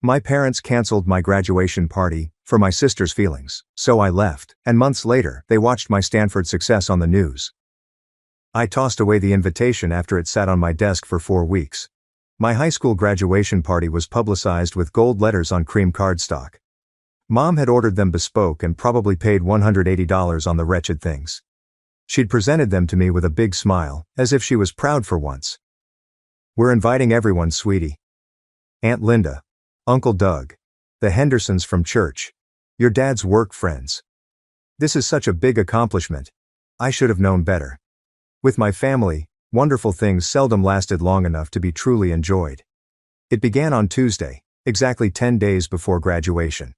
My parents canceled my graduation party for my sister's feelings, so I left, and months later, they watched my Stanford success on the news. I tossed away the invitation after it sat on my desk for 4 weeks. My high school graduation party was publicized with gold letters on cream cardstock. Mom had ordered them bespoke and probably paid $180 on the wretched things. She'd presented them to me with a big smile, as if she was proud for once. "We're inviting everyone, sweetie. Aunt Linda, Uncle Doug, the Hendersons from church, your dad's work friends. This is such a big accomplishment. I should have known better. With my family, wonderful things seldom lasted long enough to be truly enjoyed." It began on Tuesday, exactly 10 days before graduation.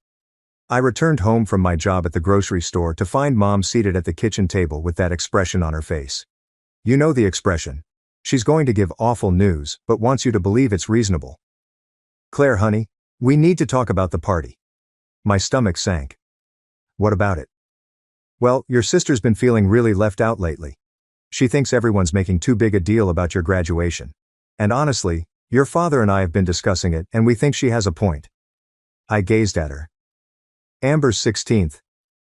I returned home from my job at the grocery store to find Mom seated at the kitchen table with that expression on her face. You know the expression. She's going to give awful news, but wants you to believe it's reasonable. "Claire, honey, we need to talk about the party." My stomach sank. "What about it?" "Well, your sister's been feeling really left out lately. She thinks everyone's making too big a deal about your graduation. And honestly, your father and I have been discussing it, and we think she has a point." I gazed at her. "Amber's 16th.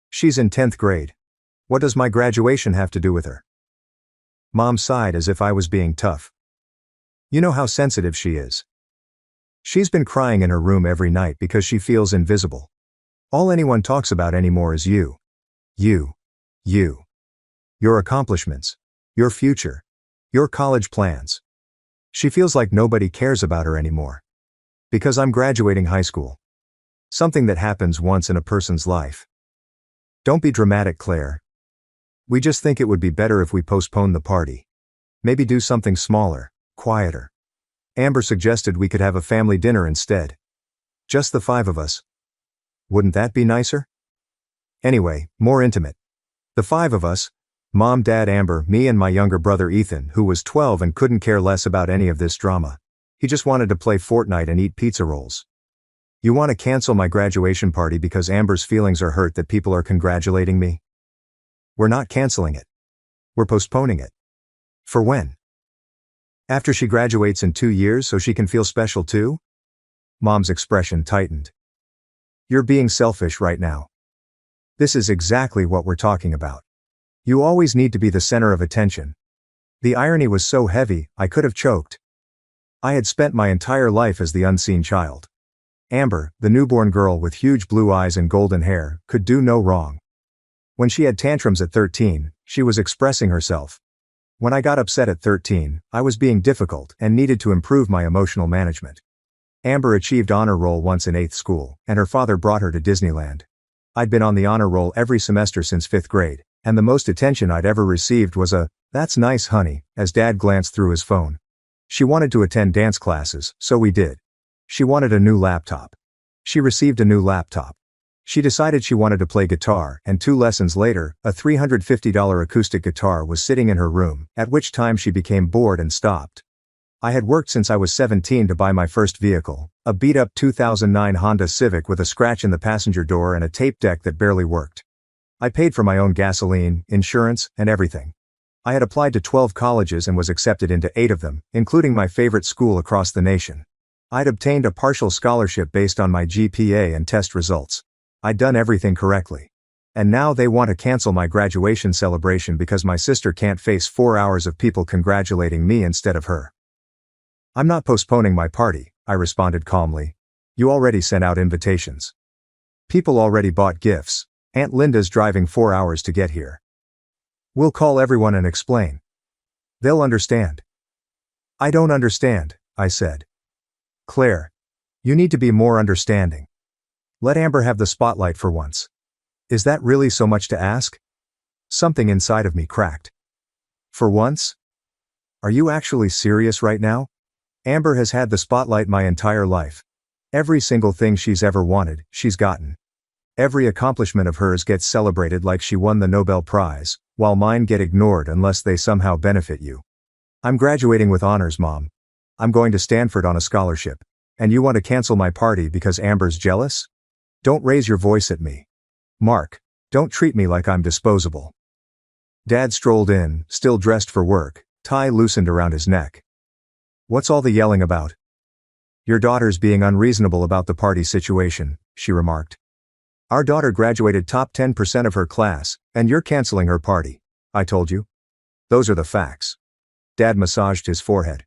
She's in 10th grade. What does my graduation have to do with her?" Mom sighed as if I was being tough. "You know how sensitive she is. She's been crying in her room every night because she feels invisible. All anyone talks about anymore is you. You. Your accomplishments. Your future. Your college plans. She feels like nobody cares about her anymore. Because I'm graduating high school. Something that happens once in a person's life. Don't be dramatic, Claire. We just think it would be better if we postponed the party. Maybe do something smaller, quieter. Amber suggested we could have a family dinner instead. Just the 5 of us. Wouldn't that be nicer? Anyway, more intimate. The 5 of us, Mom, Dad, Amber, me and my younger brother Ethan, who was 12 and couldn't care less about any of this drama. He just wanted to play Fortnite and eat pizza rolls. You want to cancel my graduation party because Amber's feelings are hurt that people are congratulating me? We're not canceling it. We're postponing it. For when? After she graduates in 2 years so she can feel special too? Mom's expression tightened. You're being selfish right now. This is exactly what we're talking about. You always need to be the center of attention. The irony was so heavy, I could have choked. I had spent my entire life as the unseen child. Amber, the newborn girl with huge blue eyes and golden hair, could do no wrong. When she had tantrums at 13, she was expressing herself. When I got upset at 13, I was being difficult and needed to improve my emotional management. Amber achieved honor roll once in 8th school, and her father brought her to Disneyland. I'd been on the honor roll every semester since 5th grade, and the most attention I'd ever received was a, "That's nice, honey," as Dad glanced through his phone. She wanted to attend dance classes, so we did. She wanted a new laptop. She received a new laptop. She decided she wanted to play guitar, and 2 lessons later, a $350 acoustic guitar was sitting in her room, at which time she became bored and stopped. I had worked since I was 17 to buy my first vehicle, a beat-up 2009 Honda Civic with a scratch in the passenger door and a tape deck that barely worked. I paid for my own gasoline, insurance, and everything. I had applied to 12 colleges and was accepted into 8 of them, including my favorite school across the nation. I'd obtained a partial scholarship based on my GPA and test results. I'd done everything correctly. And now they want to cancel my graduation celebration because my sister can't face 4 hours of people congratulating me instead of her. I'm not postponing my party, I responded calmly. You already sent out invitations. People already bought gifts. Aunt Linda's driving 4 hours to get here. We'll call everyone and explain. They'll understand. I don't understand, I said. Claire, you need to be more understanding. Let Amber have the spotlight for once. Is that really so much to ask? Something inside of me cracked. For once? Are you actually serious right now? Amber has had the spotlight my entire life. Every single thing she's ever wanted, she's gotten. Every accomplishment of hers gets celebrated like she won the Nobel Prize, while mine get ignored unless they somehow benefit you. I'm graduating with honors, Mom. I'm going to Stanford on a scholarship. And you want to cancel my party because Amber's jealous? Don't raise your voice at me. Mark, don't treat me like I'm disposable. Dad strolled in, still dressed for work, tie loosened around his neck. What's all the yelling about? Your daughter's being unreasonable about the party situation, she remarked. Our daughter graduated top 10% of her class, and you're canceling her party. I told you. Those are the facts. Dad massaged his forehead.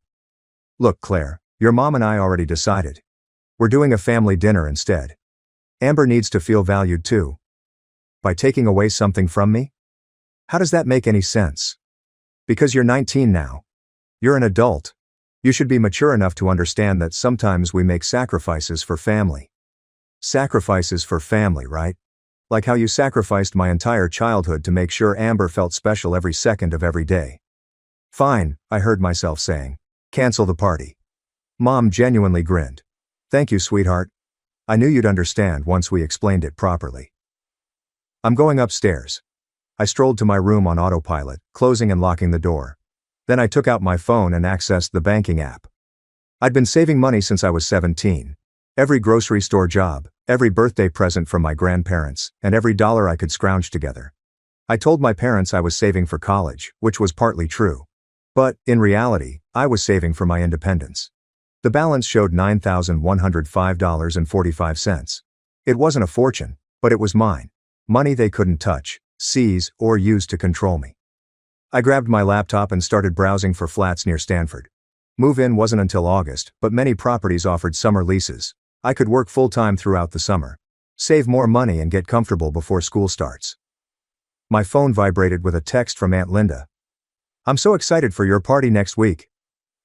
Look, Claire, your mom and I already decided. We're doing a family dinner instead. Amber needs to feel valued too. By taking away something from me? How does that make any sense? Because you're 19 now. You're an adult. You should be mature enough to understand that sometimes we make sacrifices for family. Sacrifices for family, right? Like how you sacrificed my entire childhood to make sure Amber felt special every second of every day. Fine, I heard myself saying. Cancel the party. Mom genuinely grinned. Thank you, sweetheart. I knew you'd understand once we explained it properly. I'm going upstairs. I strolled to my room on autopilot, closing and locking the door. Then I took out my phone and accessed the banking app. I'd been saving money since I was 17. Every grocery store job, every birthday present from my grandparents, and every dollar I could scrounge together. I told my parents I was saving for college, which was partly true. But, in reality, I was saving for my independence. The balance showed $9,105.45. It wasn't a fortune, but it was mine. Money they couldn't touch, seize, or use to control me. I grabbed my laptop and started browsing for flats near Stanford. Move-in wasn't until August, but many properties offered summer leases. I could work full-time throughout the summer, save more money and get comfortable before school starts. My phone vibrated with a text from Aunt Linda. I'm so excited for your party next week.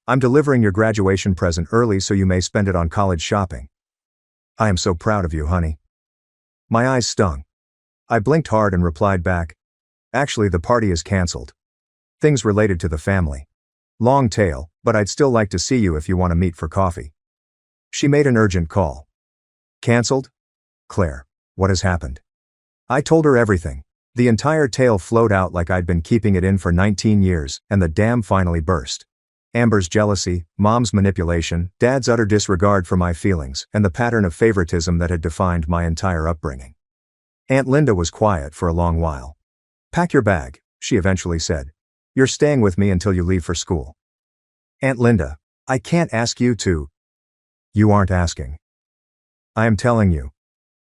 I'm delivering your graduation present early so you may spend it on college shopping. I am so proud of you, honey. My eyes stung. I blinked hard and replied back. Actually, the party is canceled. Things related to the family. Long tale, but I'd still like to see you if you want to meet for coffee. She made an urgent call. Canceled? Claire, what has happened? I told her everything. The entire tale flowed out like I'd been keeping it in for 19 years, and the dam finally burst. Amber's jealousy, Mom's manipulation, Dad's utter disregard for my feelings, and the pattern of favoritism that had defined my entire upbringing. Aunt Linda was quiet for a long while. Pack your bag, she eventually said. You're staying with me until you leave for school. Aunt Linda, I can't ask you to. You aren't asking. I am telling you.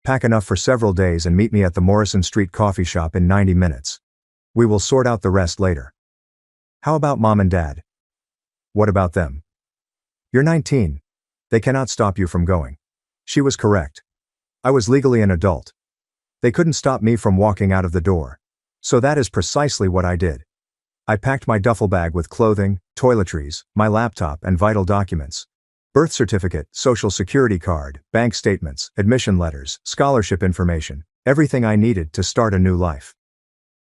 Pack enough for several days and meet me at the Morrison Street coffee shop in 90 minutes. We will sort out the rest later. How about Mom and Dad? What about them? You're 19. They cannot stop you from going. She was correct. I was legally an adult. They couldn't stop me from walking out of the door. So that is precisely what I did. I packed my duffel bag with clothing, toiletries, my laptop, and vital documents. Birth certificate, social security card, bank statements, admission letters, scholarship information, everything I needed to start a new life.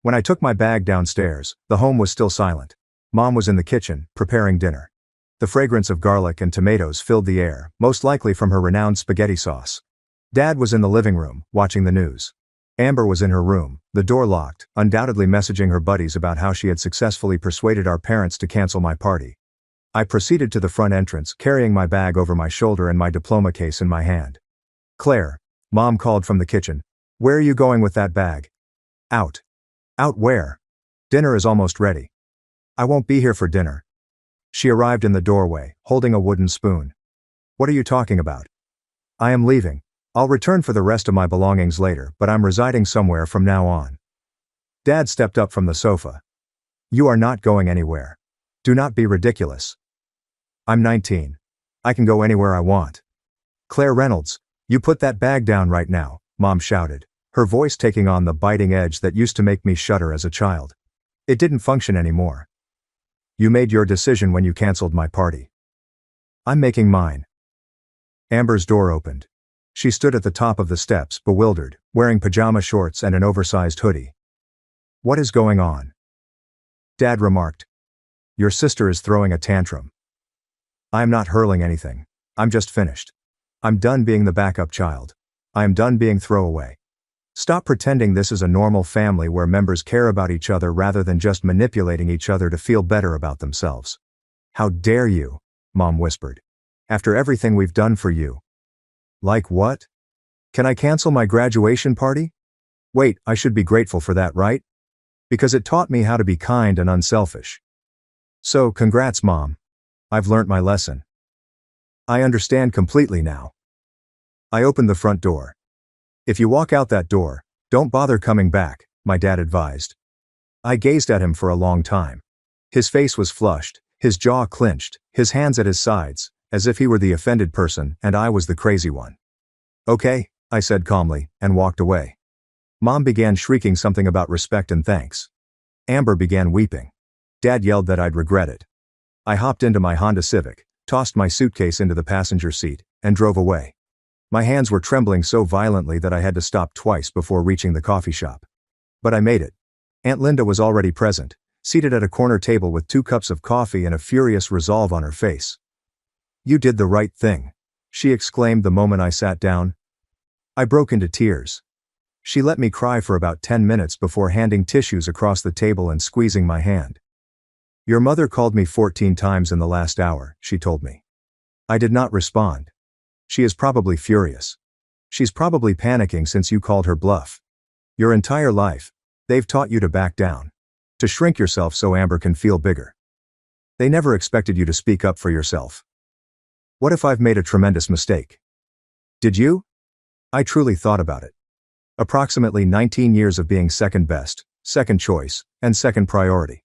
When I took my bag downstairs, the home was still silent. Mom was in the kitchen, preparing dinner. The fragrance of garlic and tomatoes filled the air, most likely from her renowned spaghetti sauce. Dad was in the living room, watching the news. Amber was in her room, the door locked, undoubtedly messaging her buddies about how she had successfully persuaded our parents to cancel my party. I proceeded to the front entrance, carrying my bag over my shoulder and my diploma case in my hand. Claire, Mom called from the kitchen. Where are you going with that bag? Out. Out where? Dinner is almost ready. I won't be here for dinner. She arrived in the doorway, holding a wooden spoon. What are you talking about? I am leaving. I'll return for the rest of my belongings later, but I'm residing somewhere from now on. Dad stepped up from the sofa. You are not going anywhere. Do not be ridiculous. I'm 19. I can go anywhere I want. Claire Reynolds, you put that bag down right now, Mom shouted, her voice taking on the biting edge that used to make me shudder as a child. It didn't function anymore. You made your decision when you canceled my party. I'm making mine. Amber's door opened. She stood at the top of the steps, bewildered, wearing pajama shorts and an oversized hoodie. What is going on? Dad remarked. Your sister is throwing a tantrum. I am not hurling anything. I'm just finished. I'm done being the backup child. I am done being throwaway. Stop pretending this is a normal family where members care about each other rather than just manipulating each other to feel better about themselves. How dare you, Mom whispered. After everything we've done for you. Like what? Can I cancel my graduation party? Wait, I should be grateful for that, right? Because it taught me how to be kind and unselfish. So, congrats, Mom. I've learnt my lesson. I understand completely now. I opened the front door. If you walk out that door, don't bother coming back, my dad advised. I gazed at him for a long time. His face was flushed, his jaw clenched, his hands at his sides, as if he were the offended person and I was the crazy one. Okay, I said calmly, and walked away. Mom began shrieking something about respect and thanks. Amber began weeping. Dad yelled that I'd regret it. I hopped into my Honda Civic, tossed my suitcase into the passenger seat, and drove away. My hands were trembling so violently that I had to stop twice before reaching the coffee shop. But I made it. Aunt Linda was already present, seated at a corner table with 2 cups of coffee and a furious resolve on her face. "You did the right thing," she exclaimed the moment I sat down. I broke into tears. She let me cry for about 10 minutes before handing tissues across the table and squeezing my hand. "Your mother called me 14 times in the last hour," she told me. I did not respond. "She is probably furious. She's probably panicking since you called her bluff. Your entire life, they've taught you to back down. To shrink yourself so Amber can feel bigger. They never expected you to speak up for yourself. What if I've made a tremendous mistake? Did you?" I truly thought about it. Approximately 19 years of being second best, second choice, and second priority.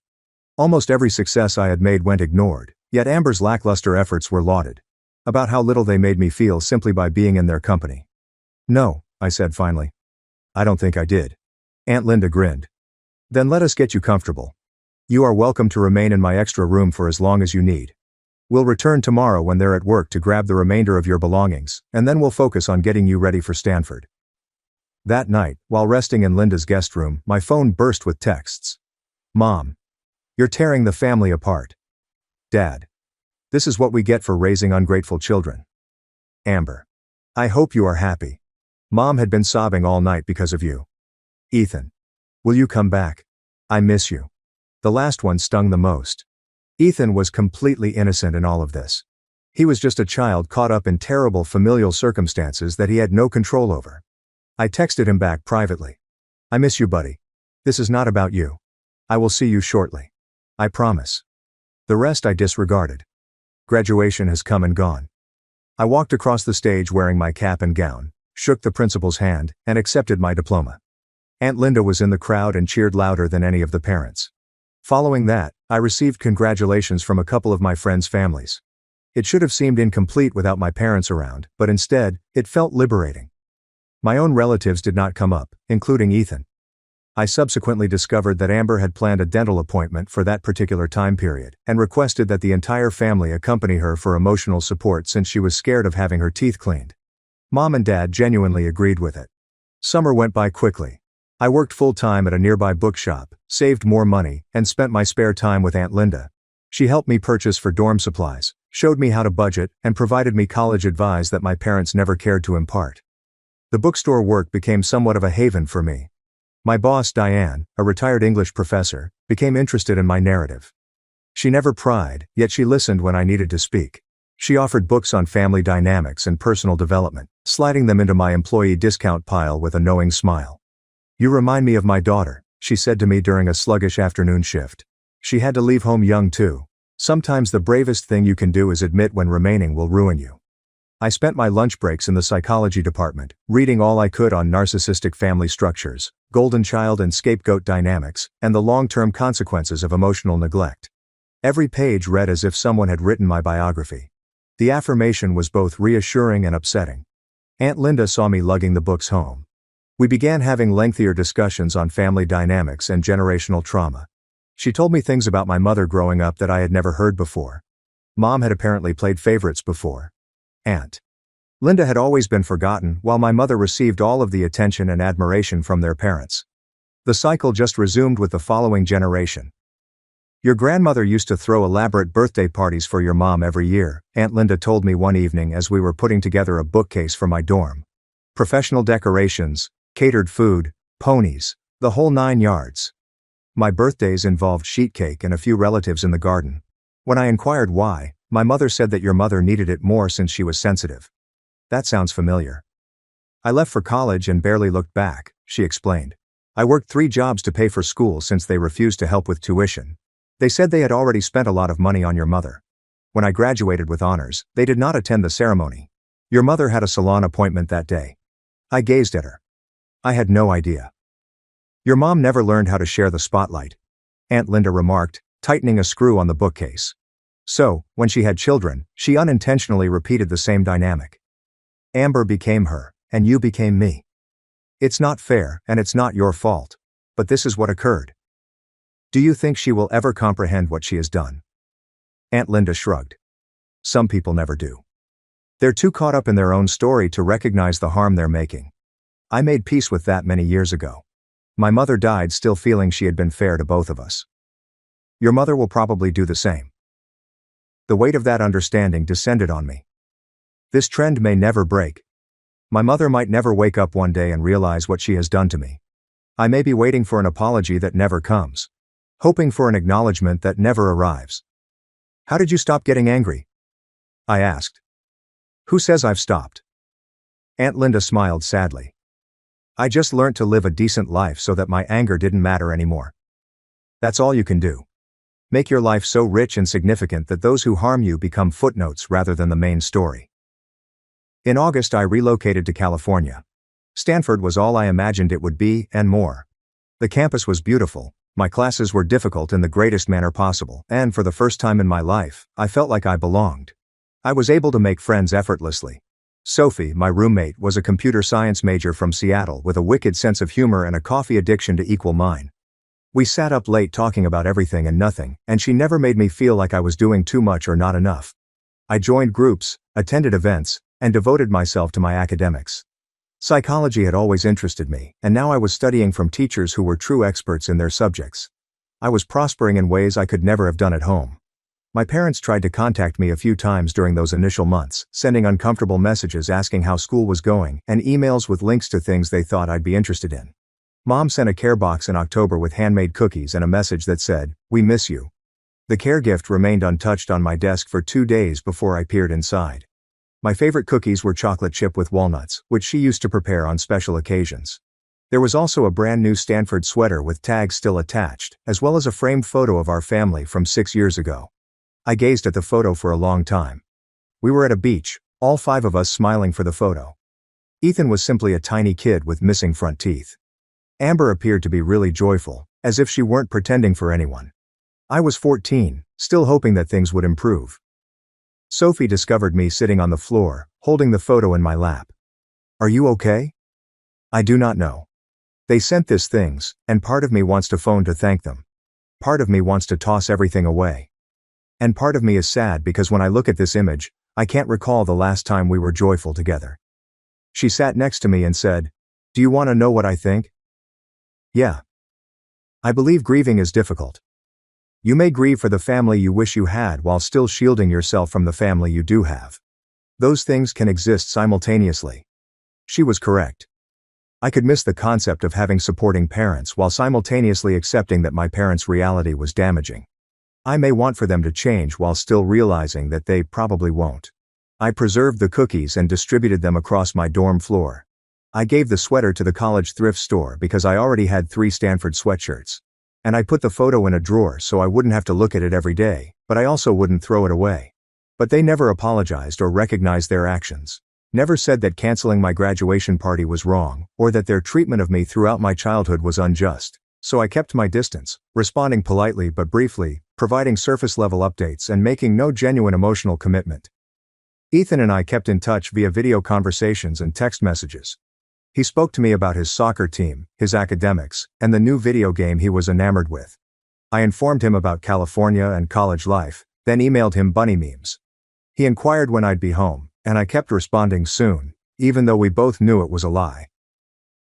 Almost every success I had made went ignored, yet Amber's lackluster efforts were lauded. About how little they made me feel simply by being in their company. "No," I said finally. "I don't think I did." Aunt Linda grinned. "Then let us get you comfortable. You are welcome to remain in my extra room for as long as you need. We'll return tomorrow when they're at work to grab the remainder of your belongings, and then we'll focus on getting you ready for Stanford." That night, while resting in Linda's guest room, my phone burst with texts. "Mom. You're tearing the family apart. Dad. This is what we get for raising ungrateful children. Amber. I hope you are happy. Mom had been sobbing all night because of you. Ethan. Will you come back? I miss you." The last one stung the most. Ethan was completely innocent in all of this. He was just a child caught up in terrible familial circumstances that he had no control over. I texted him back privately. "I miss you, buddy. This is not about you. I will see you shortly. I promise." The rest I disregarded. Graduation has come and gone. I walked across the stage wearing my cap and gown, shook the principal's hand, and accepted my diploma. Aunt Linda was in the crowd and cheered louder than any of the parents. Following that, I received congratulations from a couple of my friends' families. It should have seemed incomplete without my parents around, but instead, it felt liberating. My own relatives did not come up, including Ethan. I subsequently discovered that Amber had planned a dental appointment for that particular time period, and requested that the entire family accompany her for emotional support since she was scared of having her teeth cleaned. Mom and Dad genuinely agreed with it. Summer went by quickly. I worked full-time at a nearby bookshop, saved more money, and spent my spare time with Aunt Linda. She helped me purchase for dorm supplies, showed me how to budget, and provided me college advice that my parents never cared to impart. The bookstore work became somewhat of a haven for me. My boss, Diane, a retired English professor, became interested in my narrative. She never pried, yet she listened when I needed to speak. She offered books on family dynamics and personal development, sliding them into my employee discount pile with a knowing smile. "You remind me of my daughter," she said to me during a sluggish afternoon shift. She had to leave home young too. Sometimes the bravest thing you can do is admit when remaining will ruin you. I spent my lunch breaks in the psychology department, reading all I could on narcissistic family structures, golden child and scapegoat dynamics, and the long-term consequences of emotional neglect. Every page read as if someone had written my biography. The affirmation was both reassuring and upsetting. Aunt Linda saw me lugging the books home. We began having lengthier discussions on family dynamics and generational trauma. She told me things about my mother growing up that I had never heard before. Mom had apparently played favorites before. Aunt Linda had always been forgotten, while my mother received all of the attention and admiration from their parents. The cycle just resumed with the following generation. "Your grandmother used to throw elaborate birthday parties for your mom every year," Aunt Linda told me one evening as we were putting together a bookcase for my dorm. "Professional decorations, catered food, ponies, the whole 9 yards. My birthdays involved sheet cake and a few relatives in the garden. When I inquired why, my mother said that your mother needed it more since she was sensitive." That sounds familiar. "I left for college and barely looked back," she explained. "I worked 3 jobs to pay for school since they refused to help with tuition. They said they had already spent a lot of money on your mother. when I graduated with honors, they did not attend the ceremony. Your mother had a salon appointment that day. I gazed at her. I had no idea. Your mom never learned how to share the spotlight, Aunt Linda remarked, tightening a screw on the bookcase. So, when she had children, she unintentionally repeated the same dynamic. Amber became her, and you became me. It's not fair, and it's not your fault. But this is what occurred. Do you think she will ever comprehend what she has done? Aunt Linda shrugged. Some people never do. They're too caught up in their own story to recognize the harm they're making. I made peace with that many years ago. My mother died still feeling she had been fair to both of us. Your mother will probably do the same. The weight of that understanding descended on me. This trend may never break. My mother might never wake up one day and realize what she has done to me. I may be waiting for an apology that never comes. Hoping for an acknowledgement that never arrives. How did you stop getting angry? I asked. Who says I've stopped? Aunt Linda smiled sadly. I just learned to live a decent life so that my anger didn't matter anymore. That's all you can do. Make your life so rich and significant that those who harm you become footnotes rather than the main story. In August, I relocated to California. Stanford was all I imagined it would be, and more. The campus was beautiful, my classes were difficult in the greatest manner possible, and for the first time in my life, I felt like I belonged. I was able to make friends effortlessly. Sophie, my roommate, was a computer science major from Seattle with a wicked sense of humor and a coffee addiction to equal mine. We sat up late talking about everything and nothing, and she never made me feel like I was doing too much or not enough. I joined groups, attended events, and devoted myself to my academics. Psychology had always interested me, and now I was studying from teachers who were true experts in their subjects. I was prospering in ways I could never have done at home. My parents tried to contact me a few times during those initial months, sending uncomfortable messages asking how school was going, and emails with links to things they thought I'd be interested in. Mom sent a care box in October with handmade cookies and a message that said, "We miss you." The care gift remained untouched on my desk for 2 days before I peered inside. My favorite cookies were chocolate chip with walnuts, which she used to prepare on special occasions. There was also a brand new Stanford sweater with tags still attached, as well as a framed photo of our family from 6 years ago. I gazed at the photo for a long time. We were at a beach, all 5 of us smiling for the photo. Ethan was simply a tiny kid with missing front teeth. Amber appeared to be really joyful, as if she weren't pretending for anyone. I was 14, still hoping that things would improve. Sophie discovered me sitting on the floor, holding the photo in my lap. Are you okay? I do not know. They sent these things, and part of me wants to phone to thank them. Part of me wants to toss everything away. And part of me is sad because when I look at this image, I can't recall the last time we were joyful together. She sat next to me and said, "Do you want to know what I think?" Yeah. I believe grieving is difficult. You may grieve for the family you wish you had while still shielding yourself from the family you do have. Those things can exist simultaneously. She was correct. I could miss the concept of having supporting parents while simultaneously accepting that my parents' reality was damaging. I may want for them to change while still realizing that they probably won't. I preserved the cookies and distributed them across my dorm floor. I gave the sweater to the college thrift store because I already had 3 Stanford sweatshirts. And I put the photo in a drawer so I wouldn't have to look at it every day, but I also wouldn't throw it away. But they never apologized or recognized their actions. Never said that canceling my graduation party was wrong, or that their treatment of me throughout my childhood was unjust. So I kept my distance, responding politely but briefly, providing surface-level updates and making no genuine emotional commitment. Ethan and I kept in touch via video conversations and text messages. He spoke to me about his soccer team, his academics, and the new video game he was enamored with. I informed him about California and college life, then emailed him bunny memes. He inquired when I'd be home, and I kept responding soon, even though we both knew it was a lie.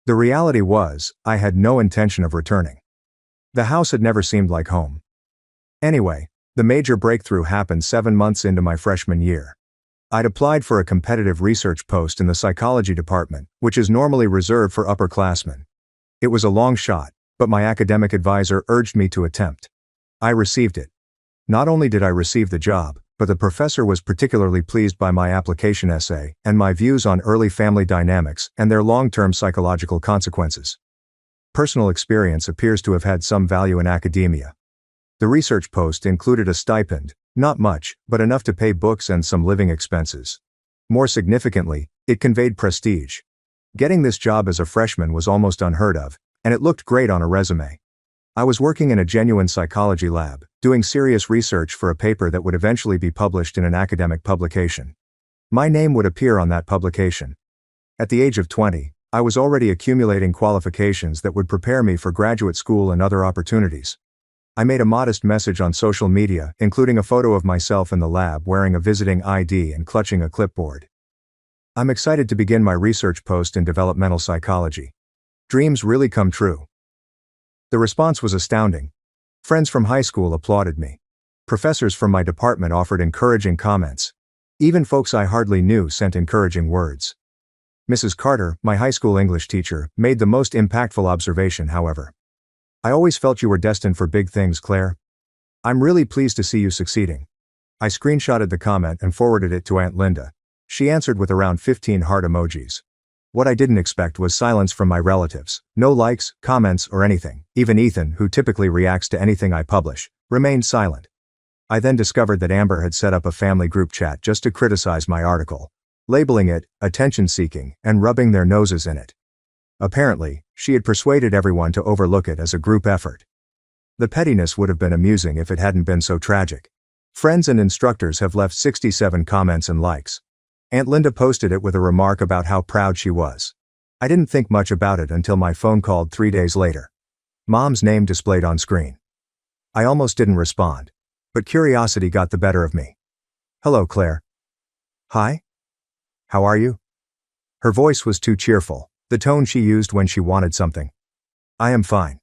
The reality was, I had no intention of returning. The house had never seemed like home. Anyway, the major breakthrough happened 7 months into my freshman year. I'd applied for a competitive research post in the psychology department, which is normally reserved for upperclassmen. It was a long shot, but my academic advisor urged me to attempt. I received it. Not only did I receive the job, but the professor was particularly pleased by my application essay and my views on early family dynamics and their long-term psychological consequences. Personal experience appears to have had some value in academia. The research post included a stipend, not much, but enough to pay books and some living expenses. More significantly, it conveyed prestige. Getting this job as a freshman was almost unheard of, and it looked great on a resume. I was working in a genuine psychology lab, doing serious research for a paper that would eventually be published in an academic publication. My name would appear on that publication. At the age of 20, I was already accumulating qualifications that would prepare me for graduate school and other opportunities. I made a modest message on social media, including a photo of myself in the lab wearing a visiting ID and clutching a clipboard. I'm excited to begin my research post in developmental psychology. Dreams really come true. The response was astounding. Friends from high school applauded me. Professors from my department offered encouraging comments. Even folks I hardly knew sent encouraging words. Mrs. Carter, my high school English teacher, made the most impactful observation, however. "I always felt you were destined for big things, Claire. I'm really pleased to see you succeeding." I screenshotted the comment and forwarded it to Aunt Linda. She answered with around 15 heart emojis. What I didn't expect was silence from my relatives. No likes, comments, or anything. Even Ethan, who typically reacts to anything I publish, remained silent. I then discovered that Amber had set up a family group chat just to criticize my article, labeling it attention-seeking and rubbing their noses in it. Apparently, she had persuaded everyone to overlook it as a group effort. The pettiness would have been amusing if it hadn't been so tragic. Friends and instructors have left 67 comments and likes. Aunt Linda posted it with a remark about how proud she was. I didn't think much about it until my phone called 3 days later. Mom's name displayed on screen. I almost didn't respond, but curiosity got the better of me. "Hello, Claire." "Hi? How are you?" Her voice was too cheerful, the tone she used when she wanted something. "I am fine.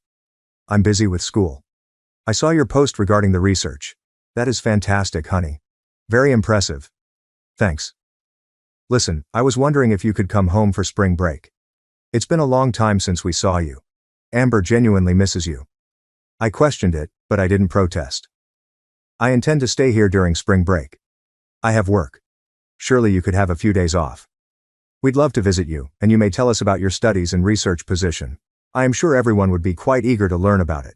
I'm busy with school. I saw your post regarding the research. That is fantastic, honey. Very impressive. Thanks. Listen, I was wondering if you could come home for spring break. It's been a long time since we saw you. Amber genuinely misses you." I questioned it, but I didn't protest. "I intend to stay here during spring break. I have work. Surely you could have a few days off. We'd love to visit you, and you may tell us about your studies and research position. I am sure everyone would be quite eager to learn about it."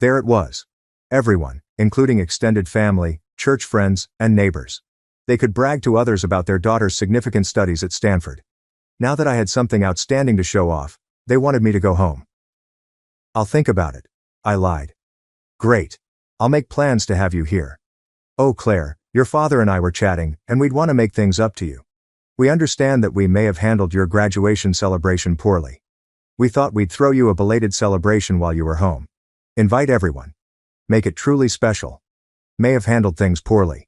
There it was. Everyone, including extended family, church friends, and neighbors. They could brag to others about their daughter's significant studies at Stanford. Now that I had something outstanding to show off, they wanted me to go home. "I'll think about it," I lied. "Great. I'll make plans to have you here. Oh, Claire, your father and I were chatting, and we'd want to make things up to you. We understand that we may have handled your graduation celebration poorly. We thought we'd throw you a belated celebration while you were home. Invite everyone. Make it truly special. May have handled things poorly."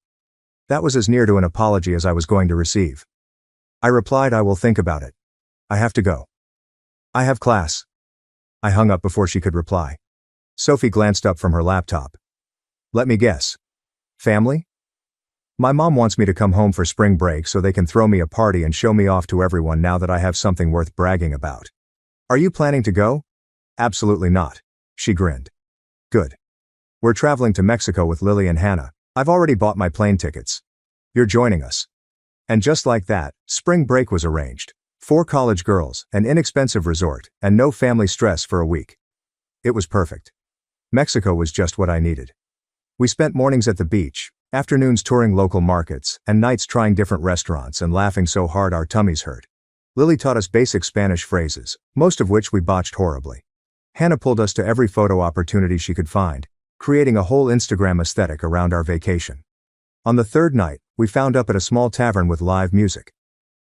That was as near to an apology as I was going to receive. I replied, "I will think about it. I have to go. I have class." I hung up before she could reply. Sophie glanced up from her laptop. "Let me guess. Family? My mom wants me to come home for spring break so they can throw me a party and show me off to everyone now that I have something worth bragging about. Are you planning to go?" "Absolutely not." She grinned. "Good. We're traveling to Mexico with Lily and Hannah. I've already bought my plane tickets. You're joining us." And just like that, spring break was arranged. 4 college girls, an inexpensive resort, and no family stress for a week. It was perfect. Mexico was just what I needed. We spent mornings at the beach, afternoons touring local markets, and nights trying different restaurants and laughing so hard our tummies hurt. Lily taught us basic Spanish phrases, most of which we botched horribly. Hannah pulled us to every photo opportunity she could find, creating a whole Instagram aesthetic around our vacation. On the 3rd night, we found up at a small tavern with live music.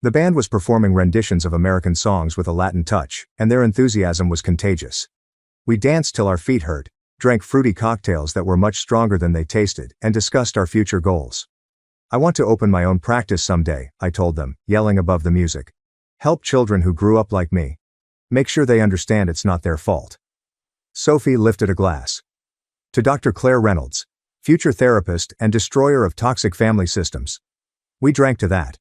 The band was performing renditions of American songs with a Latin touch, and their enthusiasm was contagious. We danced till our feet hurt, drank fruity cocktails that were much stronger than they tasted, and discussed our future goals. "I want to open my own practice someday," I told them, yelling above the music. "Help children who grew up like me. Make sure they understand it's not their fault." Sophie lifted a glass. "To Dr. Claire Reynolds, future therapist and destroyer of toxic family systems." We drank to that.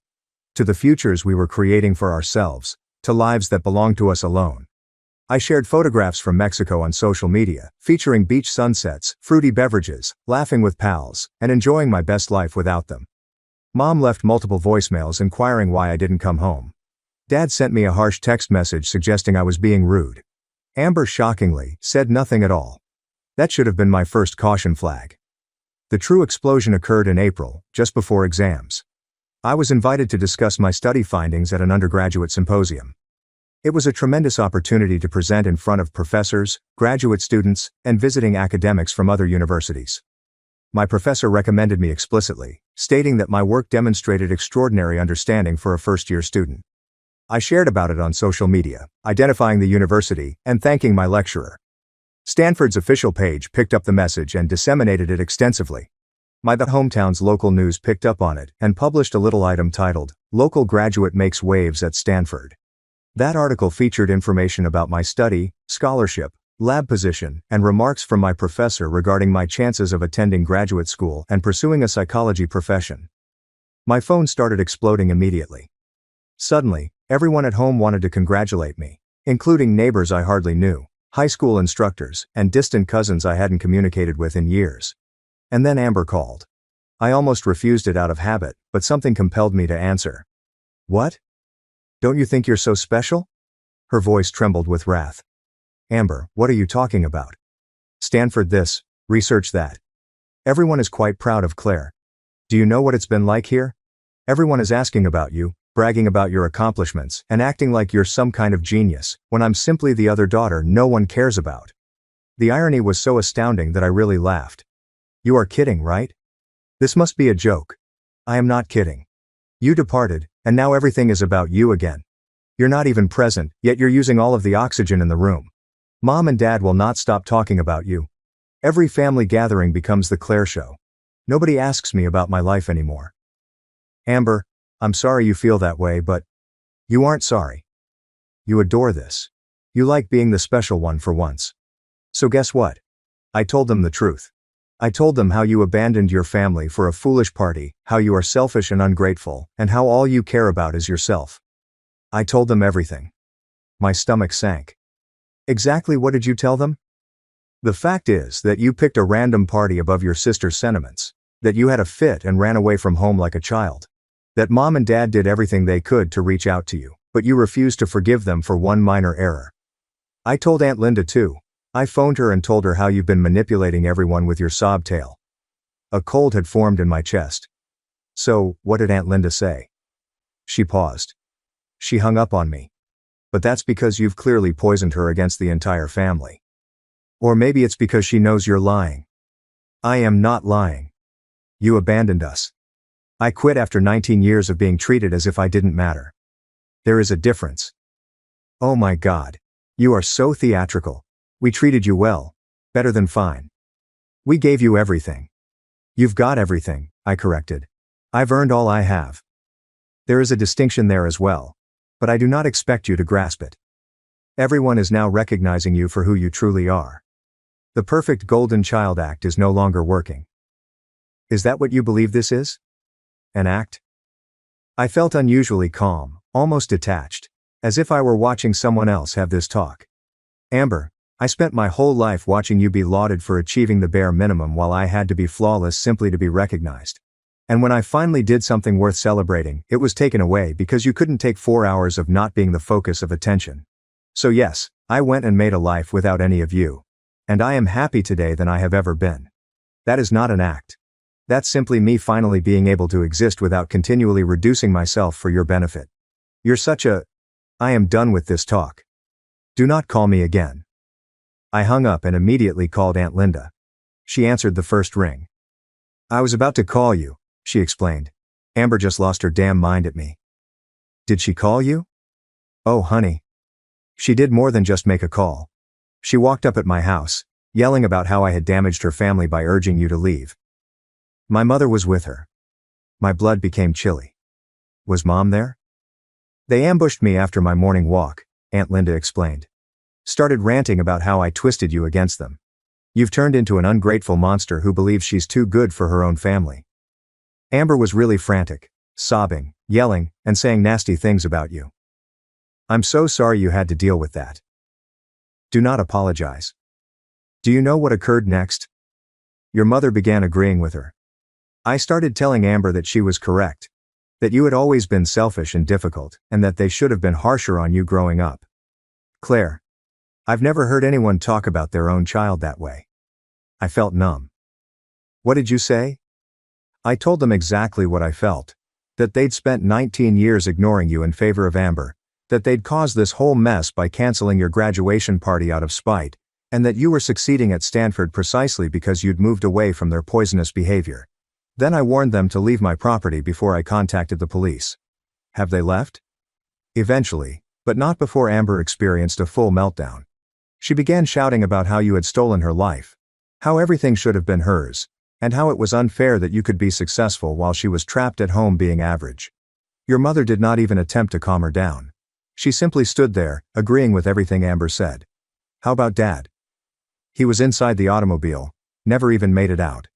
To the futures we were creating for ourselves, to lives that belong to us alone. I shared photographs from Mexico on social media, featuring beach sunsets, fruity beverages, laughing with pals, and enjoying my best life without them. Mom left multiple voicemails inquiring why I didn't come home. Dad sent me a harsh text message suggesting I was being rude. Amber shockingly said nothing at all. That should have been my first caution flag. The true explosion occurred in April, just before exams. I was invited to discuss my study findings at an undergraduate symposium. It was a tremendous opportunity to present in front of professors, graduate students, and visiting academics from other universities. My professor recommended me explicitly, stating that my work demonstrated extraordinary understanding for a first-year student. I shared about it on social media, identifying the university, and thanking my lecturer. Stanford's official page picked up the message and disseminated it extensively. My hometown's local news picked up on it and published a little item titled, "Local Graduate Makes Waves at Stanford." That article featured information about my study, scholarship, lab position, and remarks from my professor regarding my chances of attending graduate school and pursuing a psychology profession. My phone started exploding immediately. Suddenly, everyone at home wanted to congratulate me, including neighbors I hardly knew, high school instructors, and distant cousins I hadn't communicated with in years. And then Amber called. I almost refused it out of habit, but something compelled me to answer. "What? Don't you think you're so special?" Her voice trembled with wrath. "Amber, what are you talking about? Stanford this, research that. Everyone is quite proud of Claire. Do you know what it's been like here? Everyone is asking about you, bragging about your accomplishments, and acting like you're some kind of genius, when I'm simply the other daughter no one cares about." The irony was so astounding that I really laughed. "You are kidding, right? This must be a joke." "I am not kidding. You departed, and now everything is about you again. You're not even present, yet you're using all of the oxygen in the room. Mom and Dad will not stop talking about you. Every family gathering becomes the Claire show. Nobody asks me about my life anymore." "Amber, I'm sorry you feel that way, but you aren't sorry. You adore this. You like being the special one for once. So guess what?" I told them the truth. I told them how you abandoned your family for a foolish party, how you are selfish and ungrateful, and how all you care about is yourself. I told them everything. My stomach sank. "Exactly what did you tell them?" "The fact is that you picked a random party above your sister's sentiments, that you had a fit and ran away from home like a child, that Mom and Dad did everything they could to reach out to you, but you refused to forgive them for one minor error. I told Aunt Linda too. I phoned her and told her how you've been manipulating everyone with your sob tale." A cold had formed in my chest. "So, what did Aunt Linda say?" She paused. "She hung up on me. But that's because you've clearly poisoned her against the entire family. Or maybe it's because she knows you're lying." "I am not lying. You abandoned us. I quit after 19 years of being treated as if I didn't matter. There is a difference." "Oh my God. You are so theatrical. We treated you well. Better than fine. We gave you everything." "You've got everything," I corrected. "I've earned all I have. There is a distinction there as well. But I do not expect you to grasp it. Everyone is now recognizing you for who you truly are. The perfect golden child act is no longer working." "Is that what you believe this is? An act?" I felt unusually calm, almost detached, as if I were watching someone else have this talk. "Amber, I spent my whole life watching you be lauded for achieving the bare minimum while I had to be flawless simply to be recognized. And when I finally did something worth celebrating, it was taken away because you couldn't take 4 hours of not being the focus of attention. So yes, I went and made a life without any of you. And I am happy today than I have ever been. That is not an act. That's simply me finally being able to exist without continually reducing myself for your benefit. You're such a... I am done with this talk. Do not call me again." I hung up and immediately called Aunt Linda. She answered the first ring. "I was about to call you," she explained. "Amber just lost her damn mind at me." "Did she call you?" "Oh honey. She did more than just make a call. She walked up at my house, yelling about how I had damaged her family by urging you to leave. My mother was with her." My blood became chilly. "Was Mom there?" "They ambushed me after my morning walk," Aunt Linda explained. "Started ranting about how I twisted you against them. You've turned into an ungrateful monster who believes she's too good for her own family." Amber was really frantic, sobbing, yelling, and saying nasty things about you. "I'm so sorry you had to deal with that. Do not apologize." "Do you know what occurred next?" Your mother began agreeing with her. I started telling Amber that she was correct. That you had always been selfish and difficult, and that they should have been harsher on you growing up. Claire, I've never heard anyone talk about their own child that way. I felt numb. What did you say? I told them exactly what I felt. That they'd spent 19 years ignoring you in favor of Amber. That they'd caused this whole mess by canceling your graduation party out of spite. And that you were succeeding at Stanford precisely because you'd moved away from their poisonous behavior. Then I warned them to leave my property before I contacted the police. Have they left? Eventually, but not before Amber experienced a full meltdown. She began shouting about how you had stolen her life. How everything should have been hers. And how it was unfair that you could be successful while she was trapped at home being average. Your mother did not even attempt to calm her down. She simply stood there, agreeing with everything Amber said. How about Dad? He was inside the automobile, never even made it out.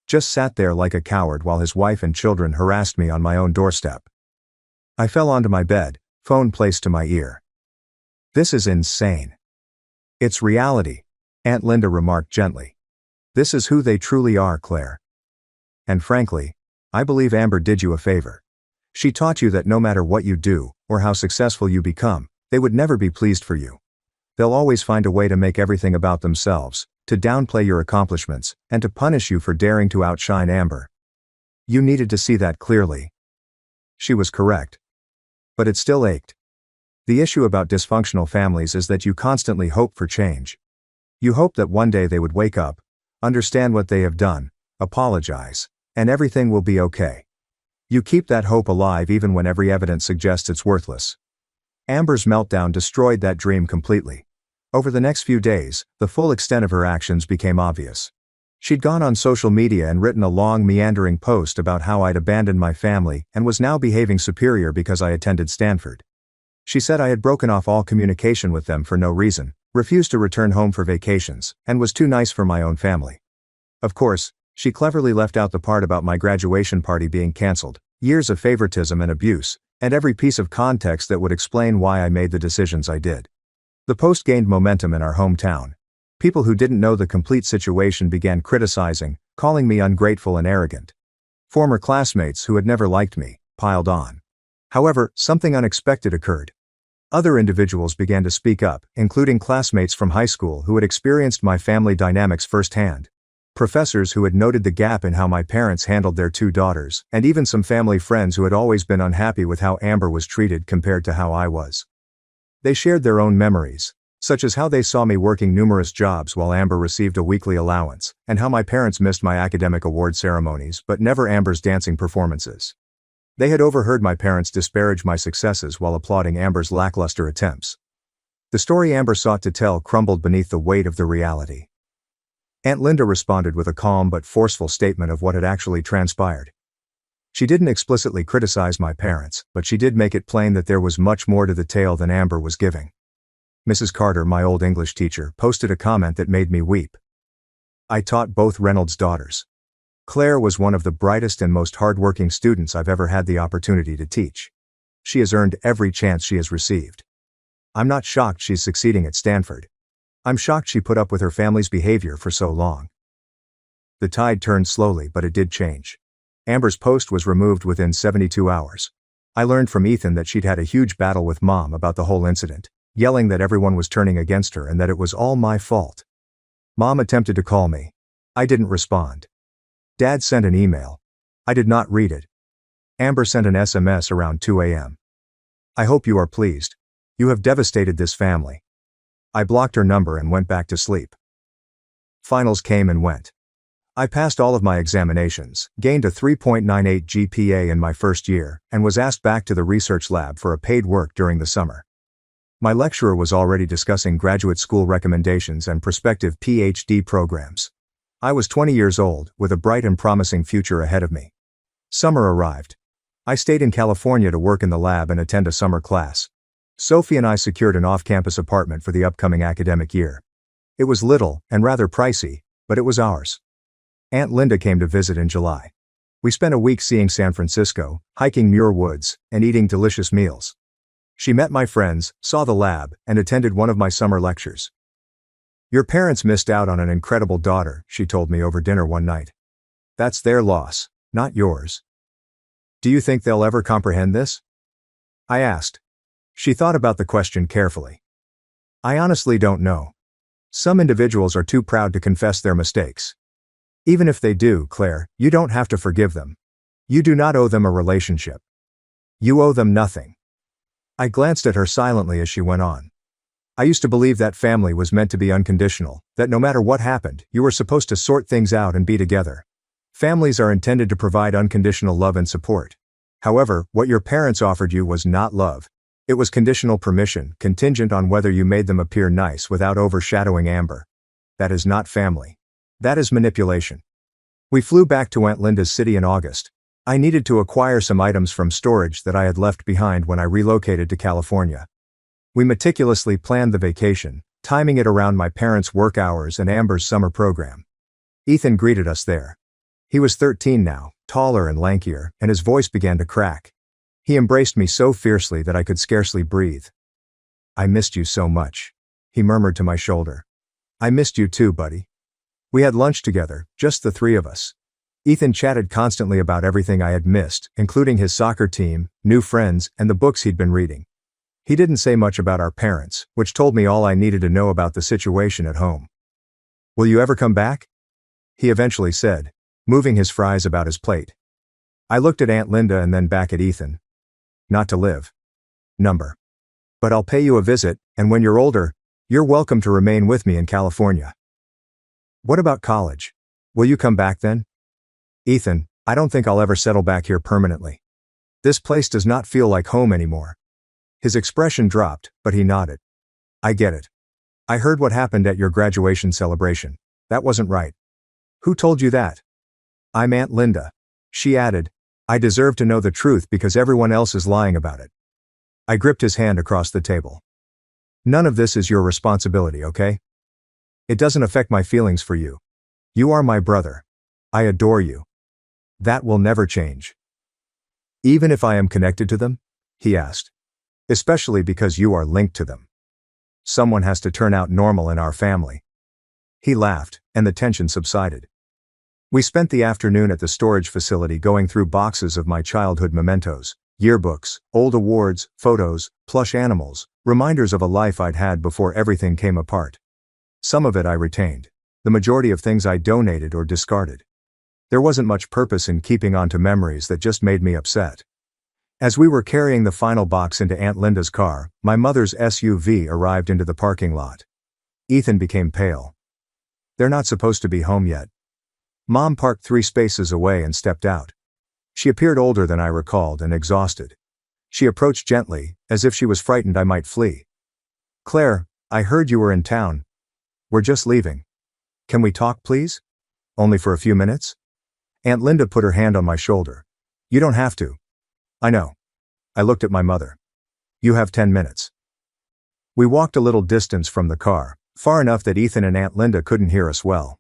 Just sat there like a coward while his wife and children harassed me on my own doorstep. I fell onto my bed, phone placed to my ear. This is insane. It's reality, Aunt Linda remarked gently. This is who they truly are, Claire. And frankly, I believe Amber did you a favor. She taught you that no matter what you do, or how successful you become, they would never be pleased for you. They'll always find a way to make everything about themselves, to downplay your accomplishments, and to punish you for daring to outshine Amber. You needed to see that clearly. She was correct. But it still ached. The issue about dysfunctional families is that you constantly hope for change. You hope that one day they would wake up, understand what they have done, apologize, and everything will be okay. You keep that hope alive even when every evidence suggests it's worthless. Amber's meltdown destroyed that dream completely. Over the next few days, the full extent of her actions became obvious. She'd gone on social media and written a long meandering post about how I'd abandoned my family and was now behaving superior because I attended Stanford. She said I had broken off all communication with them for no reason, refused to return home for vacations, and was too nice for my own family. Of course, she cleverly left out the part about my graduation party being cancelled, years of favoritism and abuse, and every piece of context that would explain why I made the decisions I did. The post gained momentum in our hometown. People who didn't know the complete situation began criticizing, calling me ungrateful and arrogant. Former classmates who had never liked me piled on. However, something unexpected occurred. Other individuals began to speak up, including classmates from high school who had experienced my family dynamics firsthand. Professors who had noted the gap in how my parents handled their two daughters, and even some family friends who had always been unhappy with how Amber was treated compared to how I was. They shared their own memories, such as how they saw me working numerous jobs while Amber received a weekly allowance, and how my parents missed my academic award ceremonies but never Amber's dancing performances. They had overheard my parents disparage my successes while applauding Amber's lackluster attempts. The story Amber sought to tell crumbled beneath the weight of the reality. Aunt Linda responded with a calm but forceful statement of what had actually transpired. She didn't explicitly criticize my parents, but she did make it plain that there was much more to the tale than Amber was giving. Mrs. Carter, my old English teacher, posted a comment that made me weep. I taught both Reynolds' daughters. Claire was one of the brightest and most hardworking students I've ever had the opportunity to teach. She has earned every chance she has received. I'm not shocked she's succeeding at Stanford. I'm shocked she put up with her family's behavior for so long. The tide turned slowly, but it did change. Amber's post was removed within 72 hours. I learned from Ethan that she'd had a huge battle with Mom about the whole incident, yelling that everyone was turning against her and that it was all my fault. Mom attempted to call me. I didn't respond. Dad sent an email. I did not read it. Amber sent an SMS around 2 a.m. I hope you are pleased. You have devastated this family. I blocked her number and went back to sleep. Finals came and went. I passed all of my examinations, gained a 3.98 GPA in my first year, and was asked back to the research lab for a paid work during the summer. My lecturer was already discussing graduate school recommendations and prospective PhD programs. I was 20 years old, with a bright and promising future ahead of me. Summer arrived. I stayed in California to work in the lab and attend a summer class. Sophie and I secured an off-campus apartment for the upcoming academic year. It was little and rather pricey, but it was ours. Aunt Linda came to visit in July. We spent a week seeing San Francisco, hiking Muir Woods, and eating delicious meals. She met my friends, saw the lab, and attended one of my summer lectures. Your parents missed out on an incredible daughter, she told me over dinner one night. That's their loss, not yours. Do you think they'll ever comprehend this? I asked. She thought about the question carefully. I honestly don't know. Some individuals are too proud to confess their mistakes. Even if they do, Claire, you don't have to forgive them. You do not owe them a relationship. You owe them nothing. I glanced at her silently as she went on. I used to believe that family was meant to be unconditional, that no matter what happened, you were supposed to sort things out and be together. Families are intended to provide unconditional love and support. However, what your parents offered you was not love. It was conditional permission, contingent on whether you made them appear nice without overshadowing Amber. That is not family. That is manipulation. We flew back to Aunt Linda's city in August. I needed to acquire some items from storage that I had left behind when I relocated to California. We meticulously planned the vacation, timing it around my parents' work hours and Amber's summer program. Ethan greeted us there. He was 13 now, taller and lankier, and his voice began to crack. He embraced me so fiercely that I could scarcely breathe. I missed you so much, he murmured to my shoulder. I missed you too, buddy. We had lunch together, just the three of us. Ethan chatted constantly about everything I had missed, including his soccer team, new friends, and the books he'd been reading. He didn't say much about our parents, which told me all I needed to know about the situation at home. Will you ever come back? He eventually said, moving his fries about his plate. I looked at Aunt Linda and then back at Ethan. Not to live. Number. But I'll pay you a visit, and when you're older, you're welcome to remain with me in California. What about college? Will you come back then? Ethan, I don't think I'll ever settle back here permanently. This place does not feel like home anymore. His expression dropped, but he nodded. I get it. I heard what happened at your graduation celebration. That wasn't right. Who told you that? I'm Aunt Linda. She added, I deserve to know the truth because everyone else is lying about it. I gripped his hand across the table. None of this is your responsibility, okay? It doesn't affect my feelings for you. You are my brother. I adore you. That will never change. Even if I am connected to them? He asked. Especially because you are linked to them. Someone has to turn out normal in our family. He laughed, and the tension subsided. We spent the afternoon at the storage facility going through boxes of my childhood mementos, yearbooks, old awards, photos, plush animals, reminders of a life I'd had before everything came apart. Some of it I retained. The majority of things I donated or discarded. There wasn't much purpose in keeping on to memories that just made me upset. As we were carrying the final box into Aunt Linda's car, my mother's SUV arrived into the parking lot. Ethan became pale. They're not supposed to be home yet. Mom parked 3 spaces away and stepped out. She appeared older than I recalled and exhausted. She approached gently, as if she was frightened I might flee. Claire, I heard you were in town. We're just leaving. Can we talk, please? Only for a few minutes? Aunt Linda put her hand on my shoulder. You don't have to. I know. I looked at my mother. You have 10 minutes. We walked a little distance from the car, far enough that Ethan and Aunt Linda couldn't hear us well.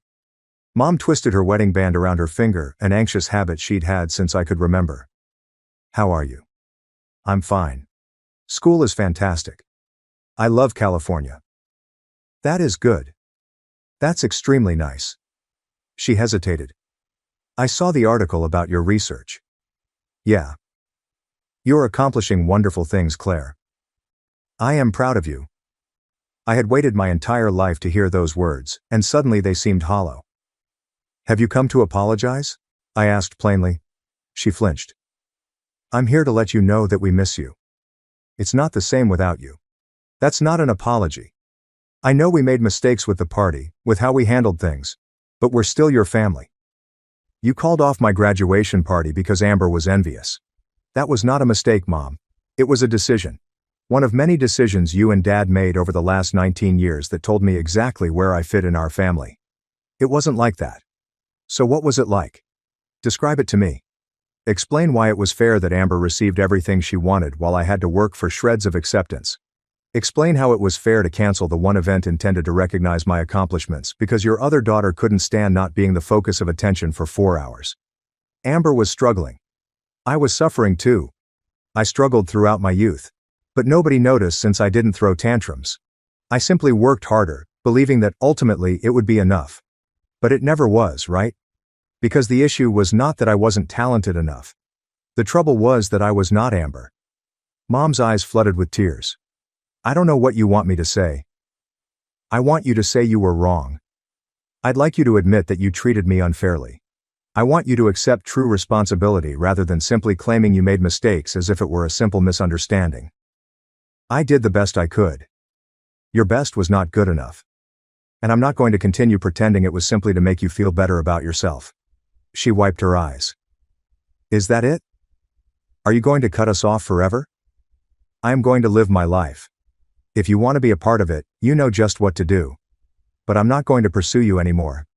Mom twisted her wedding band around her finger, an anxious habit she'd had since I could remember. How are you? I'm fine. School is fantastic. I love California. That is good. That's extremely nice. She hesitated. I saw the article about your research. Yeah. You're accomplishing wonderful things, Claire. I am proud of you. I had waited my entire life to hear those words, and suddenly they seemed hollow. Have you come to apologize? I asked plainly. She flinched. I'm here to let you know that we miss you. It's not the same without you. That's not an apology. I know we made mistakes with the party, with how we handled things, but we're still your family. You called off my graduation party because Amber was envious. That was not a mistake, Mom. It was a decision. One of many decisions you and Dad made over the last 19 years that told me exactly where I fit in our family. It wasn't like that. So what was it like? Describe it to me. Explain why it was fair that Amber received everything she wanted while I had to work for shreds of acceptance. Explain how it was fair to cancel the one event intended to recognize my accomplishments because your other daughter couldn't stand not being the focus of attention for 4 hours. Amber was struggling. I was suffering too. I struggled throughout my youth. But nobody noticed since I didn't throw tantrums. I simply worked harder, believing that ultimately it would be enough. But it never was, right? Because the issue was not that I wasn't talented enough. The trouble was that I was not Amber. Mom's eyes flooded with tears. I don't know what you want me to say. I want you to say you were wrong. I'd like you to admit that you treated me unfairly. I want you to accept true responsibility rather than simply claiming you made mistakes as if it were a simple misunderstanding. I did the best I could. Your best was not good enough. And I'm not going to continue pretending it was simply to make you feel better about yourself. She wiped her eyes. Is that it? Are you going to cut us off forever? I am going to live my life. If you want to be a part of it, you know just what to do. But I'm not going to pursue you anymore.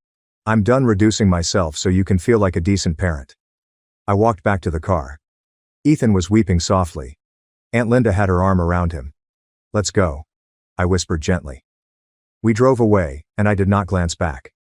I'm done reducing myself so you can feel like a decent parent. I walked back to the car. Ethan was weeping softly. Aunt Linda had her arm around him. Let's go, I whispered gently. We drove away, and I did not glance back.